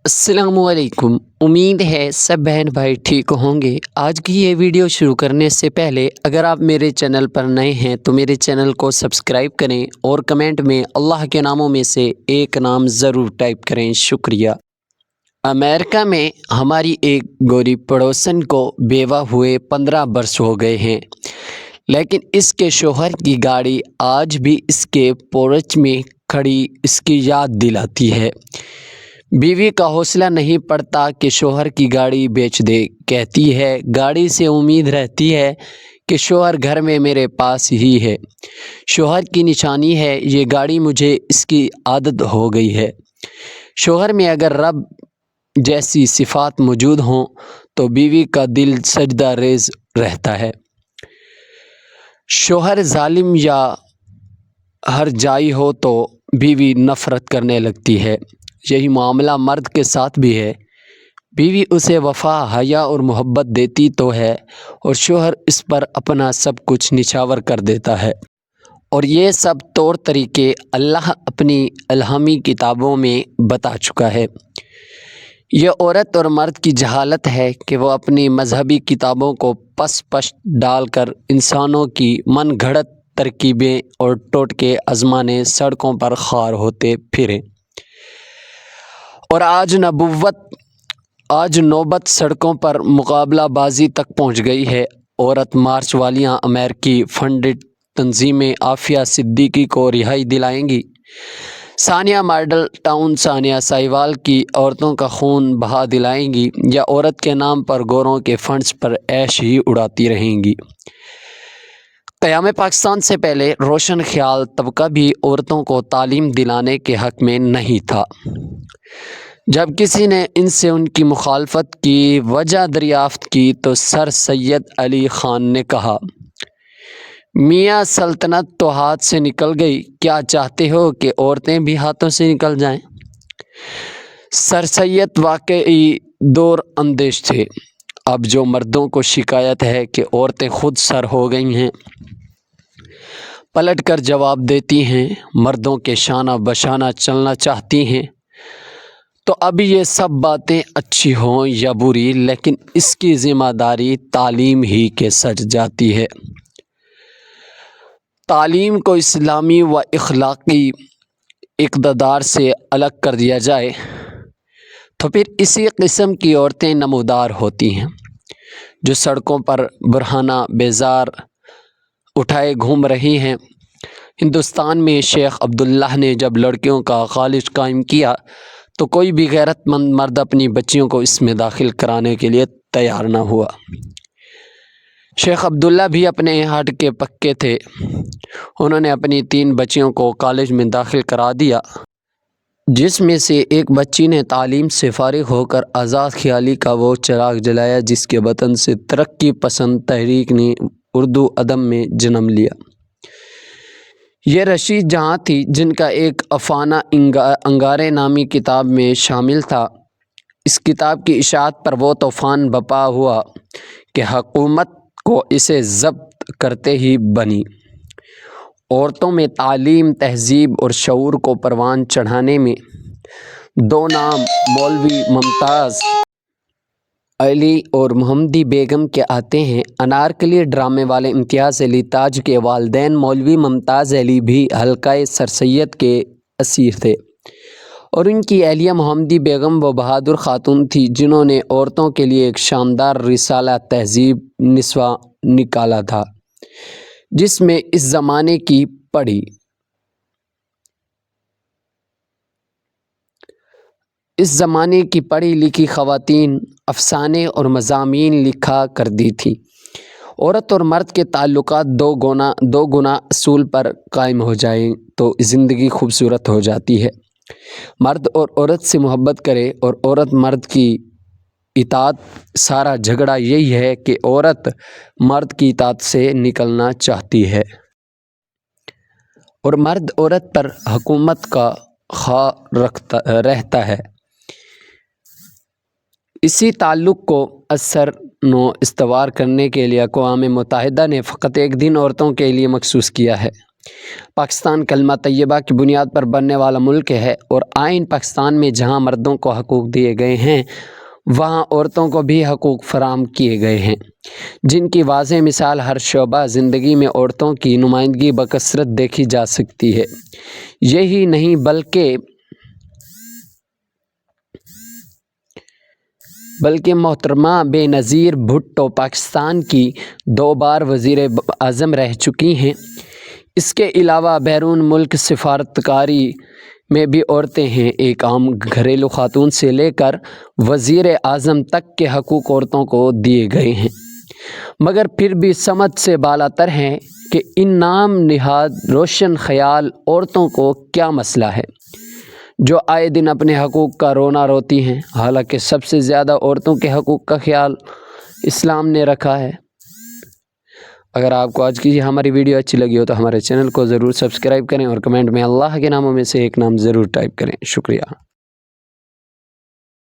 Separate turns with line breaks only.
السلام علیکم۔ امید ہے سب بہن بھائی ٹھیک ہوں گے۔ آج کی یہ ویڈیو شروع کرنے سے پہلے اگر آپ میرے چینل پر نئے ہیں تو میرے چینل کو سبسکرائب کریں اور کمنٹ میں اللہ کے ناموں میں سے ایک نام ضرور ٹائپ کریں، شکریہ۔ امریکہ میں ہماری ایک گوری پڑوسن کو بیوہ ہوئے 15 برس ہو گئے ہیں، لیکن اس کے شوہر کی گاڑی آج بھی اس کے پورچ میں کھڑی اس کی یاد دلاتی ہے۔ بیوی کا حوصلہ نہیں پڑتا کہ شوہر کی گاڑی بیچ دے، کہتی ہے گاڑی سے امید رہتی ہے کہ شوہر گھر میں میرے پاس ہی ہے۔ شوہر کی نشانی ہے یہ گاڑی، مجھے اس کی عادت ہو گئی ہے۔ شوہر میں اگر رب جیسی صفات موجود ہوں تو بیوی کا دل سجدہ ریز رہتا ہے۔ شوہر ظالم یا ہر جائی ہو تو بیوی نفرت کرنے لگتی ہے۔ یہی معاملہ مرد کے ساتھ بھی ہے۔ بیوی اسے وفا، حیا اور محبت دیتی تو ہے اور شوہر اس پر اپنا سب کچھ نچھاور کر دیتا ہے، اور یہ سب طور طریقے اللہ اپنی الہامی کتابوں میں بتا چکا ہے۔ یہ عورت اور مرد کی جہالت ہے کہ وہ اپنی مذہبی کتابوں کو پس پش ڈال کر انسانوں کی من گھڑت ترکیبیں اور ٹوٹکے آزمانے سڑکوں پر خوار ہوتے پھریں، اور آج نوبت سڑکوں پر مقابلہ بازی تک پہنچ گئی ہے۔ عورت مارچ والیاں امریکی فنڈڈ تنظیمیں عافیہ صدیقی کو رہائی دلائیں گی؟ ثانیہ ماڈل ٹاؤن ثانیہ ساہیوال کی عورتوں کا خون بہا دلائیں گی، یا عورت کے نام پر گوروں کے فنڈز پر عیش ہی اڑاتی رہیں گی؟ قیام پاکستان سے پہلے روشن خیال طبقہ بھی عورتوں کو تعلیم دلانے کے حق میں نہیں تھا۔ جب کسی نے ان سے ان کی مخالفت کی وجہ دریافت کی تو سر سید علی خان نے کہا، میاں سلطنت تو ہاتھ سے نکل گئی، کیا چاہتے ہو کہ عورتیں بھی ہاتھوں سے نکل جائیں؟ سر سید واقعی دور اندیش تھے۔ اب جو مردوں کو شکایت ہے کہ عورتیں خود سر ہو گئی ہیں، پلٹ کر جواب دیتی ہیں، مردوں کے شانہ بشانہ چلنا چاہتی ہیں، تو اب یہ سب باتیں اچھی ہوں یا بری، لیکن اس کی ذمہ داری تعلیم ہی کے سج جاتی ہے۔ تعلیم کو اسلامی و اخلاقی اقتدار سے الگ کر دیا جائے تو پھر اسی قسم کی عورتیں نمودار ہوتی ہیں جو سڑکوں پر برہنہ بیزار اٹھائے گھوم رہی ہیں۔ ہندوستان میں شیخ عبداللہ نے جب لڑکیوں کا کالج قائم کیا تو کوئی بھی غیرت مند مرد اپنی بچیوں کو اس میں داخل کرانے کے لیے تیار نہ ہوا۔ شیخ عبداللہ بھی اپنے ہٹ کے پکے تھے۔ انہوں نے اپنی 3 بچیوں کو کالج میں داخل کرا دیا، جس میں سے ایک بچی نے تعلیم سے فارغ ہو کر آزاد خیالی کا وہ چراغ جلایا جس کے بطن سے ترقی پسند تحریک نے اردو ادب میں جنم لیا۔ یہ رشید جہاں تھی جن کا ایک افسانہ انگارے نامی کتاب میں شامل تھا۔ اس کتاب کی اشاعت پر وہ طوفان برپا ہوا کہ حکومت کو اسے ضبط کرتے ہی بنی۔ عورتوں میں تعلیم، تہذیب اور شعور کو پروان چڑھانے میں 2 نام مولوی ممتاز علی اور محمدی بیگم کے آتے ہیں۔ انارکلی ڈرامے والے امتیاز علی تاج کے والدین مولوی ممتاز علی بھی حلقہ سر سید کے اسیر تھے، اور ان کی اہلیہ محمدی بیگم وہ بہادر خاتون تھی جنہوں نے عورتوں کے لیے ایک شاندار رسالہ تہذیب نسواں نکالا تھا، جس میں اس زمانے کی پڑھی لکھی خواتین افسانے اور مضامین لکھا کرتی تھیں۔ عورت اور مرد کے تعلقات دو گنا اصول پر قائم ہو جائیں تو زندگی خوبصورت ہو جاتی ہے۔ مرد اور عورت سے محبت کرے اور عورت مرد کی اطاعت۔ سارا جھگڑا یہی ہے کہ عورت مرد کی اطاعت سے نکلنا چاہتی ہے اور مرد عورت پر حکومت کا خواہ رہتا ہے۔ اسی تعلق کو اثر نو استوار کرنے کے لیے اقوام متحدہ نے فقط ایک دن عورتوں کے لیے مخصوص کیا ہے۔ پاکستان کلمہ طیبہ کی بنیاد پر بننے والا ملک ہے اور آئین پاکستان میں جہاں مردوں کو حقوق دیے گئے ہیں وہاں عورتوں کو بھی حقوق فراہم کیے گئے ہیں، جن کی واضح مثال ہر شعبہ زندگی میں عورتوں کی نمائندگی بکثرت دیکھی جا سکتی ہے۔ یہی نہیں بلکہ محترمہ بے نظیر بھٹو پاکستان کی 2 بار وزیر اعظم رہ چکی ہیں۔ اس کے علاوہ بیرون ملک سفارتکاری میں بھی عورتیں ہیں۔ ایک عام گھریلو خاتون سے لے کر وزیر اعظم تک کے حقوق عورتوں کو دیے گئے ہیں، مگر پھر بھی سمجھ سے بالاتر ہے کہ ان نام نہاد روشن خیال عورتوں کو کیا مسئلہ ہے جو آئے دن اپنے حقوق کا رونا روتی ہیں، حالانکہ سب سے زیادہ عورتوں کے حقوق کا خیال اسلام نے رکھا ہے۔ اگر آپ کو آج کی ہماری ویڈیو اچھی لگی ہو تو ہمارے چینل کو ضرور سبسکرائب کریں اور کمنٹ میں اللہ کے ناموں میں سے ایک نام ضرور ٹائپ کریں۔ شکریہ۔